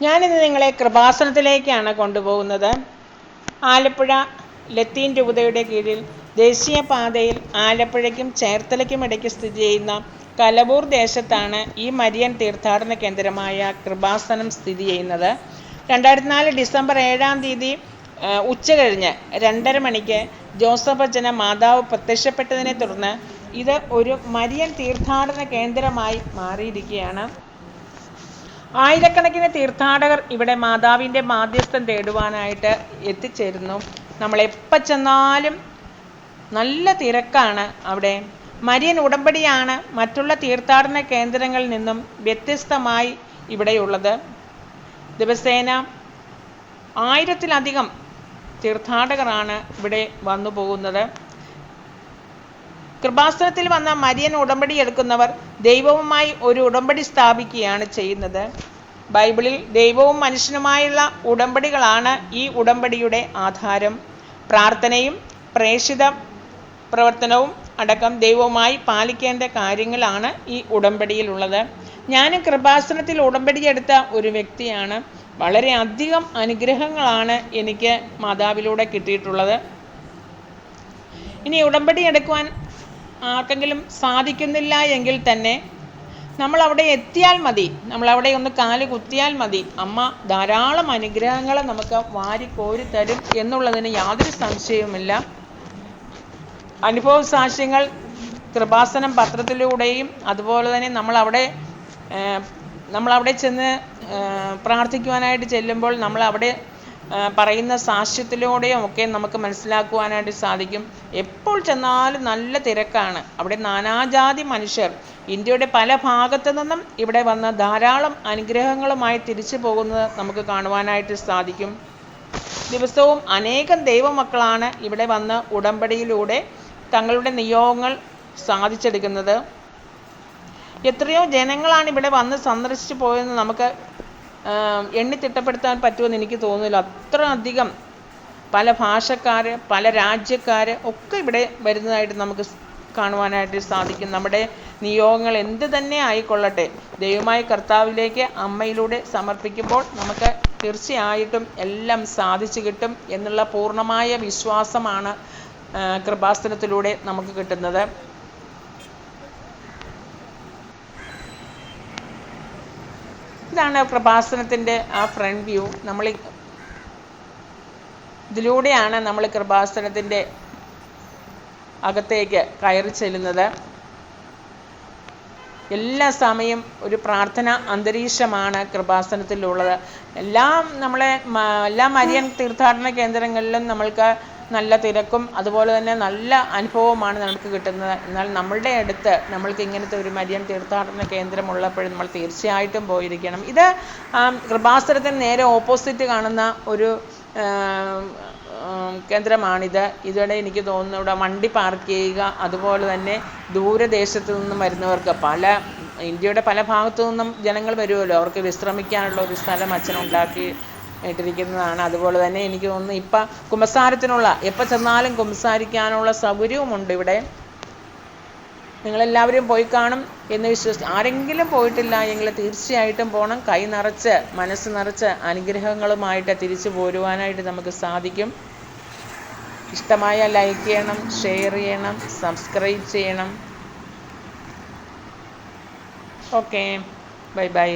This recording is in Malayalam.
ഞാനിന്ന് നിങ്ങളെ കൃപാസനത്തിലേക്കാണ് കൊണ്ടുപോകുന്നത്. ആലപ്പുഴ ലത്തീൻ രൂപതയുടെ കീഴിൽ ദേശീയപാതയിൽ ആലപ്പുഴയ്ക്കും ചേർത്തലയ്ക്കും ഇടയ്ക്ക് സ്ഥിതി ചെയ്യുന്ന കലവൂർ ദേശത്താണ് ഈ മരിയൻ തീർത്ഥാടന കേന്ദ്രമായ കൃപാസനം സ്ഥിതി ചെയ്യുന്നത്. 2004 ഡിസംബർ 7-ാം തീയതി ഉച്ചകഴിഞ്ഞ് 2:30 മണിക്ക് ജോസഫ് അച്ഛന് മാതാവ് പ്രത്യക്ഷപ്പെട്ടതിനെ തുടർന്ന് ഇത് ഒരു മരിയൻ തീർത്ഥാടന കേന്ദ്രമായി മാറിയിരിക്കുകയാണ്. ആയിരക്കണക്കിന് തീർത്ഥാടകർ ഇവിടെ മാതാവിൻ്റെ മാധ്യസ്ഥം തേടുവാനായിട്ട് എത്തിച്ചേരുന്നു. നമ്മളെപ്പോൾ ചെന്നാലും നല്ല തിരക്കാണ് അവിടെ. മരിയൻ ഉടമ്പടിയാണ് മറ്റുള്ള തീർത്ഥാടന കേന്ദ്രങ്ങളിൽ നിന്നും വ്യത്യസ്തമായി ഇവിടെയുള്ളത്. ദിവസേന 1000-ത്തിലധികം തീർത്ഥാടകരാണ് ഇവിടെ വന്നു പോകുന്നത്. കൃപാസനത്തിൽ വന്ന മരിയൻ ഉടമ്പടി എടുക്കുന്നവർ ദൈവവുമായി ഒരു ഉടമ്പടി സ്ഥാപിക്കുകയാണ് ചെയ്യുന്നത്. ബൈബിളിൽ ദൈവവും മനുഷ്യനുമായുള്ള ഉടമ്പടികളാണ് ഈ ഉടമ്പടിയുടെ ആധാരം. പ്രാർത്ഥനയും പ്രേക്ഷിത പ്രവർത്തനവും അടക്കം ദൈവവുമായി പാലിക്കേണ്ട കാര്യങ്ങളാണ് ഈ ഉടമ്പടിയിലുള്ളത്. ഞാനും കൃപാസനത്തിൽ ഉടമ്പടിയെടുത്ത ഒരു വ്യക്തിയാണ്. വളരെ അധികം അനുഗ്രഹങ്ങളാണ് എനിക്ക് മാതാവിലൂടെ കിട്ടിയിട്ടുള്ളത്. ഇനി ഉടമ്പടി എടുക്കുവാൻ ആർക്കെങ്കിലും സാധിക്കുന്നില്ല എങ്കിൽ തന്നെ നമ്മളവിടെ എത്തിയാൽ മതി, നമ്മളവിടെ ഒന്ന് കാല് കുത്തിയാൽ മതി, അമ്മ ധാരാളം അനുഗ്രഹങ്ങൾ നമുക്ക് വാരിക്കോരി തരും എന്നുള്ളതിന് യാതൊരു സംശയവുമില്ല. അനുഭവ സാക്ഷ്യങ്ങൾ കൃപാസനം പത്രത്തിലൂടെയും അതുപോലെ തന്നെ നമ്മളവിടെ ചെന്ന് പ്രാർത്ഥിക്കുവാനായിട്ട് ചെല്ലുമ്പോൾ നമ്മളവിടെ പറയുന്ന സാക്ഷ്യത്തിലൂടെയും ഒക്കെ നമുക്ക് മനസ്സിലാക്കുവാനായിട്ട് സാധിക്കും. എപ്പോൾ ചെന്നാലും നല്ല തിരക്കാണ്. അവിടെ നാനാജാതി മനുഷ്യർ ഇന്ത്യയുടെ പല ഭാഗത്തു നിന്നും ഇവിടെ വന്ന് ധാരാളം അനുഗ്രഹങ്ങളുമായി തിരിച്ചു പോകുന്നത് നമുക്ക് കാണുവാനായിട്ട് സാധിക്കും. ദിവസവും അനേകം ദൈവമക്കളാണ് ഇവിടെ വന്ന് ഉടമ്പടിയിലൂടെ തങ്ങളുടെ നിയോഗങ്ങൾ സാധിച്ചെടുക്കുന്നത്. എത്രയോ ജനങ്ങളാണ് ഇവിടെ വന്ന് സന്ദർശിച്ചു പോയെന്ന് നമുക്ക് എണ്ണി തിട്ടപ്പെടുത്താൻ പറ്റുമെന്ന് എനിക്ക് തോന്നുന്നില്ല. അത്ര അധികം പല ഭാഷക്കാർ, പല രാജ്യക്കാർ ഒക്കെ ഇവിടെ വരുന്നതായിട്ട് നമുക്ക് കാണുവാനായിട്ട് സാധിക്കും. നമ്മുടെ നിയോഗങ്ങൾ എന്ത് തന്നെ ആയിക്കൊള്ളട്ടെ, ദൈവമായ കർത്താവിലേക്ക് അമ്മയിലൂടെ സമർപ്പിക്കുമ്പോൾ നമുക്ക് തീർച്ചയായിട്ടും എല്ലാം സാധിച്ചു കിട്ടും എന്നുള്ള പൂർണ്ണമായ വിശ്വാസമാണ് കൃപാസനത്തിലൂടെ നമുക്ക് കിട്ടുന്നത്. ഇതാണ് കൃപാസനത്തിൻ്റെ ആ ഫ്രണ്ട് വ്യൂ. ഇതിലൂടെയാണ് നമ്മൾ കൃപാസനത്തിൻ്റെ അകത്തേക്ക് കയറി ചെല്ലുന്നത്. എല്ലാ സമയം ഒരു പ്രാർത്ഥന അന്തരീക്ഷമാണ് കൃപാസനത്തിലുള്ളത്. എല്ലാ മരിയൻ തീർത്ഥാടന കേന്ദ്രങ്ങളിലും നമ്മൾക്ക് നല്ല തിരക്കും അതുപോലെ തന്നെ നല്ല അനുഭവമാണ് നമുക്ക് കിട്ടുന്നത്. എന്നാൽ നമ്മളുടെ അടുത്ത് നമ്മൾക്ക് ഇങ്ങനത്തെ ഒരു മരിയൻ തീർത്ഥാടന കേന്ദ്രമുള്ളപ്പോഴും നമ്മൾ തീർച്ചയായിട്ടും പോയിരിക്കണം. ഇത് കൃപാസനത്തിന് നേരെ ഓപ്പോസിറ്റ് കാണുന്ന ഒരു കേന്ദ്രമാണിത്. ഇതോടെ എനിക്ക് തോന്നുന്നു ഇവിടെ വണ്ടി പാർക്ക് ചെയ്യുക, അതുപോലെ തന്നെ ദൂരദേശത്തു നിന്നും വരുന്നവർക്ക് ഇന്ത്യയുടെ പല ഭാഗത്തു നിന്നും ജനങ്ങൾ വരുമല്ലോ, അവർക്ക് വിശ്രമിക്കാനുള്ള ഒരു സ്ഥലം അച്ഛൻ ഉണ്ടാക്കി ഇട്ടിരിക്കുന്നതാണ്. അതുപോലെ തന്നെ എനിക്ക് തോന്നുന്നു ഇപ്പം കുമ്പസാരത്തിനുള്ള എപ്പോൾ ചെന്നാലും കുമ്പസാരിക്കാനുള്ള സൗകര്യവുമുണ്ട് ഇവിടെ. നിങ്ങളെല്ലാവരും പോയി കാണും എന്ന് വിശ്വസിച്ച് ആരെങ്കിലും പോയിട്ടില്ല എങ്കിൽ തീർച്ചയായിട്ടും പോകണം. കൈ നിറച്ച് മനസ്സ് നിറച്ച് അനുഗ്രഹങ്ങളുമായിട്ട് തിരിച്ചു പോരുവാനായിട്ട് നമുക്ക് സാധിക്കും. ഇഷ്ടമായ ലൈക്ക് ചെയ്യണം, ഷെയർ ചെയ്യണം, സബ്സ്ക്രൈബ് ചെയ്യണം. Okay, bye bye.